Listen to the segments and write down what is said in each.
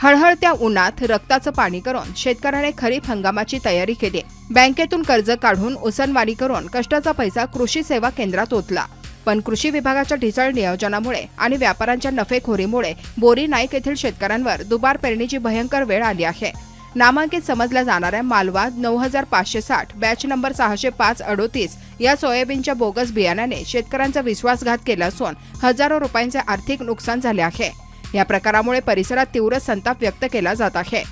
हळहळत्या उन्हात रक्ताचं पाणी करून शेतकऱ्याने खरीप हंगामाची तयारी केली। बँकेतून कर्ज काढून उसनवारी करून कष्टाचा पैसा कृषी सेवा केंद्रात ओतला। पण कृषी विभागाच्या ढिसाळ नियोजनामुळे आणि व्यापाऱ्यांच्या नफेखोरीमुळे बोरी नाईक येथील शेतकऱ्यांवर दुबार पेरणीची भयंकर वेळ आली आहे। नामांकित समजल्या जाणाऱ्या मालवा 9560 बॅच नंबर 60538 या सोयाबीनच्या बोगस बियाण्याने शेतकऱ्यांचा विश्वासघात केला असून हजारो रुपयांचे आर्थिक नुकसान झाले आहे। या प्रकारामुळे परिसरात तीव्र संताप व्यक्त केला जात आहे।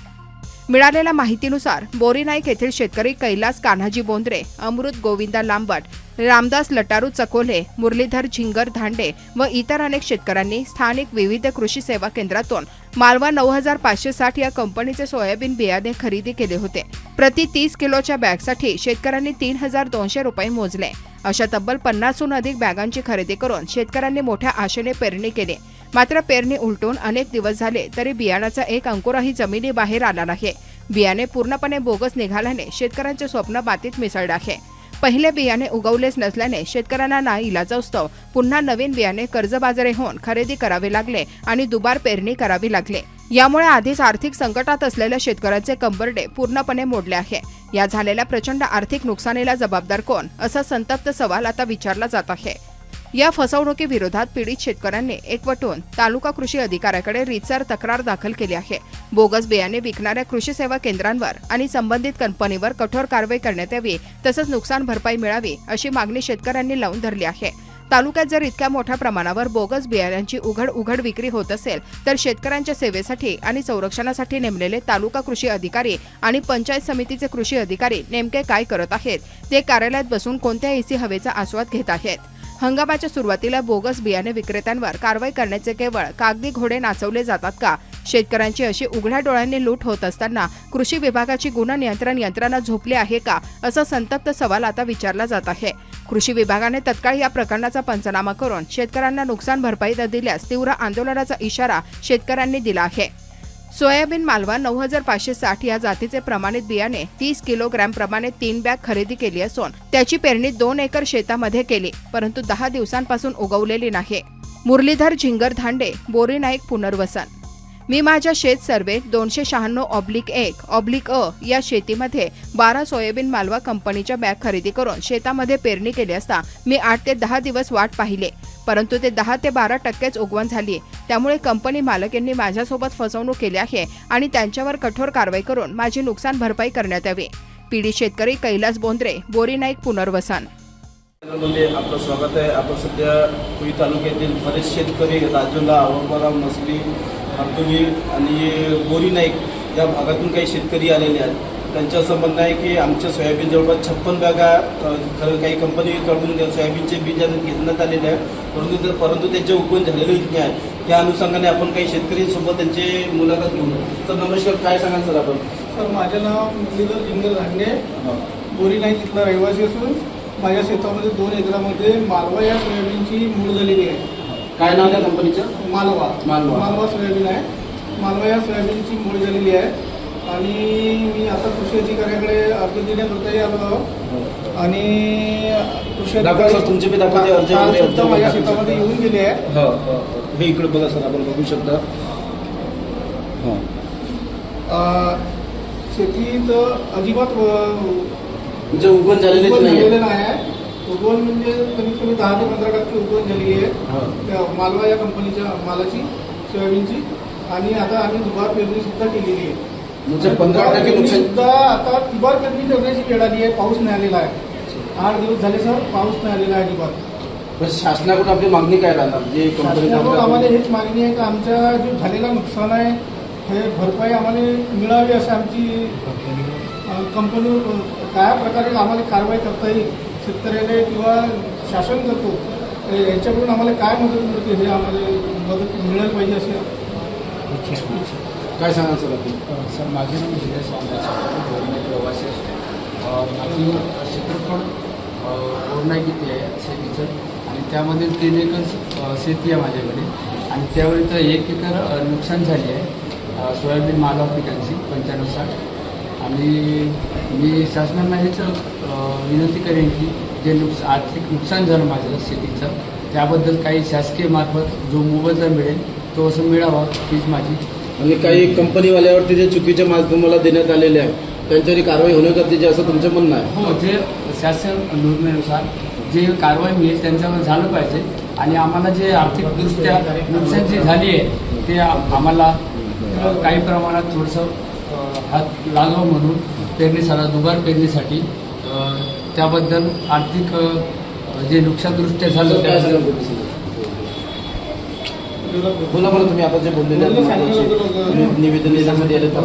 मिळालेल्या माहितीनुसार बोरी नाईक येथील शेतकरी कैलास कान्हाजी बोंद्रे, अमृत गोविंदा लांबट, रामदास लटारू चकोले, मुरलीधर झिंगर धांडे व इतर अनेक शेतकऱ्यांनी स्थानिक विविध कृषी सेवा केंद्रातून मालवा 9560 या कंपनीचे सोयाबीन बियाणे खरेदी केले होते। प्रति 30 किलोच्या बॅगसाठी शेतकऱ्यांनी 3200 रुपये मोजले। अशा तब्बल 50हून अधिक बॅगांची खरेदी करून शेतकऱ्यांनी मोठ्या आशेने पेरणी केली। मात्र पेरणी उलटून अनेक दिवस झाले तरी बियाणाचा एक अंकुरही जमिनीबाहेर आला नाही। बियाणे पूर्णपणे बोगस निघाल्याने शेतकऱ्यांचे स्वप्न मातीत मिसळले आहे। पहिले बियाणे उगवलेच नसल्याने शेतकऱ्यांना नाईलाजास्तव पुन्हा नवीन बियाणे कर्जबाजारी होऊन खरेदी करावे लागले आणि दुबार पेरणी करावी लागली। यामुळे आधीच आर्थिक संकटात असलेल्या शेतकऱ्यांचे कंबरडे पूर्णपणे मोडले आहे। या झालेल्या प्रचंड आर्थिक नुकसानीला जबाबदार कोण, असा संतप्त सवाल आता विचारला जात आहे। या फसवणुकीविरोधात पीडित शेतकऱ्यांनी एकवटून तालुका कृषी अधिकाऱ्याकडे रीतसर तक्रार दाखल केली आहे। बोगस बियाणे विकणाऱ्या कृषी सेवा केंद्रांवर आणि संबंधित कंपनीवर कठोर कारवाई करण्यात यावी, तसंच नुकसान भरपाई मिळावी अशी मागणी शेतकऱ्यांनी लावून धरली आहे। तालुक्यात जर इतक्या मोठ्या प्रमाणावर बोगस बियाण्यांची उघड विक्री होत असेल तर शेतकऱ्यांच्या सेवेसाठी आणि संरक्षणासाठी नेमलेले तालुका कृषी अधिकारी आणि पंचायत समितीचे कृषी अधिकारी नेमके काय करत आहेत? ते कार्यालयात बसून कोणत्या एसी हवेचा आस्वाद घेत आहेत? हंगामाच्या सुरुवातीला बोगस बियाणे विक्रेत्यांवर कारवाई करण्याचे केवळ कागदी घोडे नाचवले जातात का? शेतकऱ्यांची अशी उघड्या डोळ्यांनी लूट होत असताना कृषी विभागाची गुण नियंत्रण यंत्रणा झोपली आहे का, असा संतप्त सवाल आता विचारला जात आहे। कृषी विभागाने तत्काळ या प्रकरणाचा पंचनामा करून शेतकऱ्यांना नुकसान भरपाई न दिल्यास तीव्र आंदोलनाचा इशारा शेतकऱ्यांनी दिला आहे। सोयाबीन मालवा 9560 या जातीचे प्रमाणित बियाणे 30 किलोग्रॅम प्रमाणे 3 बॅग खरेदी केली असून त्याची पेरणी 2 एकर शेतामध्ये केली, परंतु 10 दिवसांपासून उगवलेली नाही। मुरलीधर झिंगर धांडे, बोरी नाईक पुनर्वसन। मी माझ्या शेत सर्वे 296/1/अ या शेतीमध्ये 12 सोयाबीन मालवा कंपनीच्या बॅग खरेदी करून शेतामध्ये पेरणी केली असता मी 8 ते 10 दिवस वाट पाहिले, परंतु ते 10 ते 12% उगवण झाली। त्यामुळे कंपनी मालक यांनी माझ्यासोबत फसवणूक केली आहे आणि त्यांच्यावर कठोर कारवाई करून माझी नुकसान भरपाई करण्यात यावी। पीडित शेतकरी कैलास बोंद्रे, बोरी नाईक पुनर्वसन। आपलं स्वागत आहे। आपण सध्या पुरी तालुक्यातील बरेच शेतकरी राजूला, औरंगाबाद, मसली, अर्तुली आणि बोरी नाईक या भागातून काही शेतकरी आलेले आहेत। त्यांचं असं म्हणणं आहे की आमच्या सोयाबीन जवळपास 56 बॅगा काही कंपनीकडून सोयाबीनचे बीज घेण्यात आलेले आहे, परंतु त्यांचे उगवण झालेले नाही आहे। त्या अनुषंगाने आपण काही शेतकऱ्यांसोबत त्यांचे मुलाखत घेऊ। सर नमस्कार, काय सांगाल सर आपण? सर माझे नाव मुरलीधर झिंगर धांडे, बोरी नाईक इथला रहिवासी असून माझ्या शेतामध्ये 2 एकरामध्ये मालवा या सोयाबीनची मूळ झालेली आहे। काय नाव त्या कंपनीचं? मालवा सोयाबीन आहे। मालवा या सोयाबीनची मूळ झालेली आहे आणि मी आता कृषी अधिकाऱ्याकडे अर्ज देण्याकरताही आलो आणि कृषी अधिकारी तुमचे सुद्धा माझ्या शेतामध्ये येऊन गेले आहे। हे इकडे बघा सर, आपण बघू शकता। शेतीत अजिबात म्हणजे उगवण झालेलं नाही। उगवण म्हणजे कमीत कमी 10 ते 15% उगवण झालेली आहे त्या मालवा या कंपनीच्या मालाची, सोयाबीनची। आणि आता आम्ही दुबार पेरणी सुद्धा केलेली आहे। म्हणजे 15% सुद्धा आता दुबार पेरणी करण्याची वेळ आली आहे। पाऊस नाही आलेला आहे। 8 दिवस झाले सर, पाऊस नाही आलेला आहे अजिबात। शासनाकडून आपली मागणी काय राहणार? जे शासनाकडून आम्हाला हेच मागणी आहे की आमच्या जो झालेला नुकसान आहे हे भरपाई आम्हाला मिळावी, असं आमची कंपनी काय प्रकारे आम्हाला कारवाई करता येईल, शेतकऱ्याला किंवा शासन करतो यांच्याकडून आम्हाला काय मदत मिळते हे आम्हाला मदत मिळायला पाहिजे असे काय सांगाल सर आपण? सर माझे नाव जिल्हा स्वामी प्रवासी असतो। माझी क्षेत्रफळ बोरनाईक इथे आहे शेतीचं आणि त्यामध्ये 3 एकर शेती आहे माझ्याकडे आणि त्यावेळी तर 1 एकर नुकसान झाली आहे सोयाबीन मालवा पिकांची 9560। आणि मी शासनाला हेच विनंती करेन की जे आर्थिक नुकसान झालं माझं शेतीचं त्याबद्दल काही शासकीय मार्फत जो मोबदला मिळेल तो असं मिळावा हीच माझी आणि काही कंपनीवाल्यावरती जे चुकीचे माल तुम्हाला देण्यात आलेले आहे त्यांच्यावरही कारवाई होणे गरजेचे असं तुमचं म्हणणं आहे. हो, जे शासन निर्णयानुसार जे कारवाई होईल त्यांच्यावर झालं पाहिजे आणि आम्हाला जे आर्थिकदृष्ट्या नुकसान जे झाली आहे ते आम्हाला काही प्रमाणात थोडंसं हात लागावं म्हणून पेरणीसाठी दुबार पेरणीसाठी त्याबद्दल आर्थिक जे नुकसानदृष्ट्या झालं त्याबद्दल बोला बरं तुम्ही आता जे बोललेले आहेत महत्त्वाचे निवेदन देण्यासाठी आले तर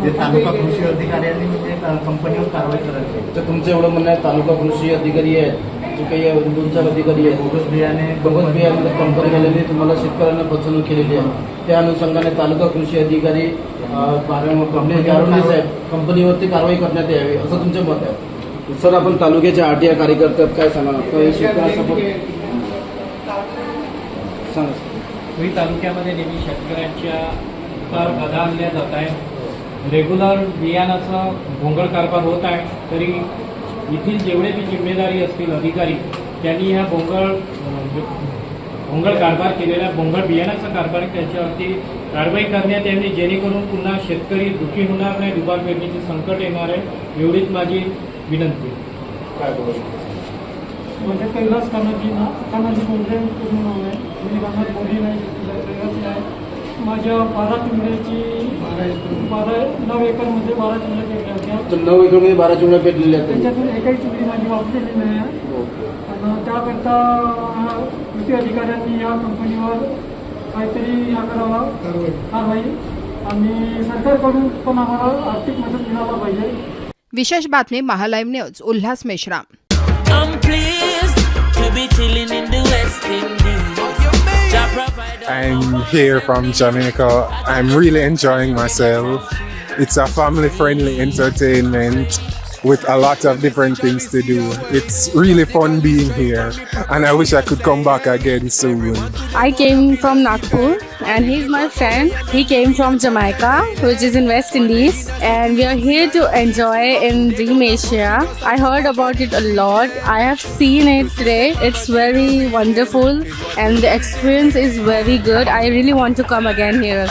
जे तालुका कृषी अधिकाऱ्यांनी म्हणजे कंपनीवर कारवाई करायची. तर तुमचं एवढं म्हणणं आहे तालुका कृषी अधिकारी आहेत जे काही 2-4 अधिकारी आहेत बोगस बियाणे बियाणे कंपनीवाल्यांनी तुम्हाला शेतकऱ्यांना फसवणूक केलेली आहे त्या अनुषंगाने तालुका कृषी अधिकारी साहेब कंपनीवरती कारवाई करण्यात यावी असं तुमचं मत आहे. सर आपण तालुक्याच्या आरटीआय कार्यकर्त्यात काय सांगा शेतकऱ्यांसोबत सांगा. पुरी तालुक्यामध्ये नेहमी शेतकऱ्यांच्या तर गदा आणल्या जात आहे. रेग्युलर बियाणाचा भोंगळ कारभार होत आहे. तरी येथील जेवढे बी जिम्मेदारी असतील अधिकारी त्यांनी ह्या भोंगळ कारभार केलेल्या भोंगळ बियाणाचा कारभार त्यांच्यावरती कारवाई करण्यात यावी जेणेकरून पुन्हा शेतकरी दुखी होणार नाही, दुबार पेरणीचे संकट येणार आहे एवढीच माझी विनंती. काय बोलू म्हणजे कैलास कानाजी बोलले पूर्ण नाव आहे. मी राहणार बोली नाही रहिवासी आहे. माझ्या 12 चिमण्याची 9 एकरमध्ये 12 चिमण्या पेरल्या होत्या. तर 9 एकरमध्ये 12 चिमण्या पेरलेल्या आहेत. त्याच्यातून एकही चिमणी माझी वापरलेली नाही आहे. आणि त्याकरता कृषी अधिकाऱ्यांनी या कंपनीवर काहीतरी करावा कारवाई आणि सरकारकडून पण आम्हाला आर्थिक मदत मिळायला पाहिजे. विशेष बातमी MahaLive news Ulhas Meshram. I'm pleased to be chilling in the West Indies. I'm here from Jamaica. I'm really enjoying myself. It's a family-friendly entertainment with a lot of different things to do. It's really fun being here, and I wish I could come back again soon. I came from Nagpur and he's my friend. He came from Jamaica, which is in West Indies, and we are here to enjoy in Dream Asia. I heard about it a lot. I have seen it today. It's very wonderful and the experience is very good. I really want to come again here.